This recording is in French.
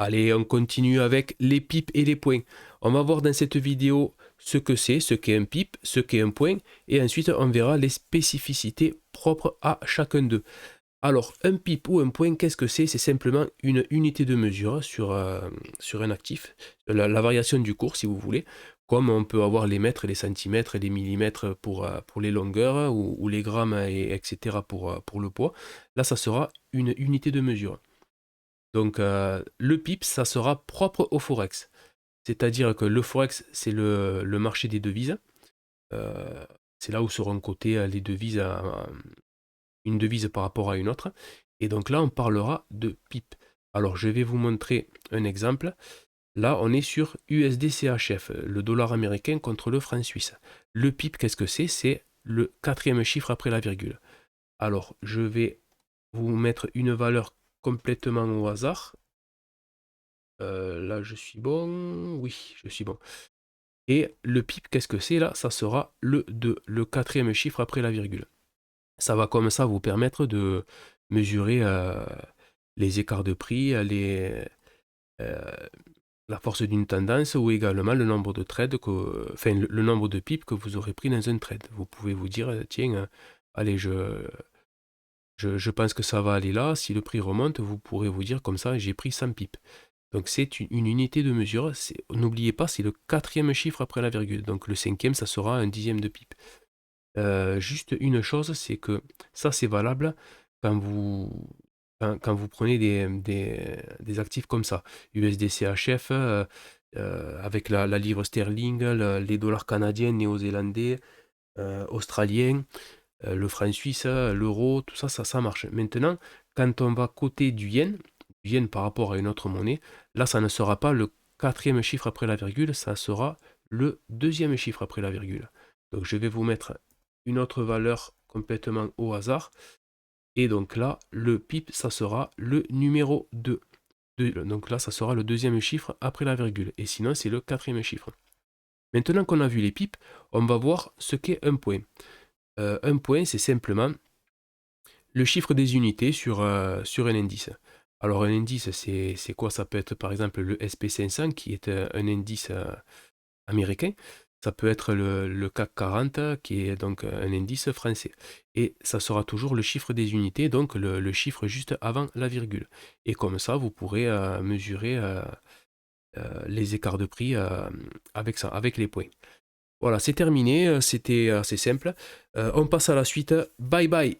Allez, on continue avec les pipes et les points. On va voir dans cette vidéo ce que c'est, ce qu'est un pipe, ce qu'est un point, et ensuite on verra les spécificités propres à chacun d'eux. Alors, un pipe ou un point, qu'est-ce que c'est? C'est simplement une unité de mesure sur un actif, la variation du cours si vous voulez, comme on peut avoir les mètres, les centimètres et les millimètres pour les longueurs, ou les grammes, etc. pour le poids. Là, ça sera une unité de mesure. Donc le PIP, ça sera propre au Forex. C'est-à-dire que le Forex, c'est le marché des devises. Euh, c'est là où seront cotées les devises, une devise par rapport à une autre. Et donc là, on parlera de PIP. Alors je vais vous montrer un exemple. Là, on est sur USD-CHF, le dollar américain contre le franc suisse. Le PIP, qu'est-ce que c'est? C'est le quatrième chiffre après la virgule. Alors, je vais vous mettre une valeur complètement au hasard. Là, je suis bon. Oui, je suis bon. Et le PIP, qu'est-ce que c'est là? Ça sera le 2, le quatrième chiffre après la virgule. Ça va comme ça vous permettre de mesurer les écarts de prix, euh, la force d'une tendance ou également le nombre de trades, enfin le nombre de pips que vous aurez pris dans un trade. Vous pouvez vous dire, tiens, allez, je pense que ça va aller là. Si le prix remonte, vous pourrez vous dire comme ça, j'ai pris 100 pips. Donc c'est une unité de mesure. N'oubliez pas, c'est le quatrième chiffre après la virgule. Donc le cinquième, ça sera un dixième de pipe. Juste une chose, c'est que ça c'est valable quand vous, quand vous prenez des actifs comme ça. USD-CHF, avec la livre sterling, les dollars canadiens, néo-zélandais, australiens, le franc suisse, l'euro, tout ça, ça marche. Maintenant, quand on va coter du yen par rapport à une autre monnaie, là, ça ne sera pas le quatrième chiffre après la virgule, ça sera le deuxième chiffre après la virgule. Donc, je vais vous mettre une autre valeur complètement au hasard. Et donc là, le PIP, ça sera le numéro 2. Donc là, ça sera le deuxième chiffre après la virgule. Et sinon, c'est le quatrième chiffre. Maintenant qu'on a vu les pipes, on va voir ce qu'est un point. Un point, c'est simplement le chiffre des unités sur un indice. Alors un indice, c'est quoi? Ça peut être par exemple le SP500 qui est un indice américain. Ça peut être le CAC 40 qui est donc un indice français. Et ça sera toujours le chiffre des unités, donc le chiffre juste avant la virgule. Et comme ça, vous pourrez mesurer les écarts de prix avec ça, avec les points. Voilà, c'est terminé, c'était assez simple. On passe à la suite. Bye bye!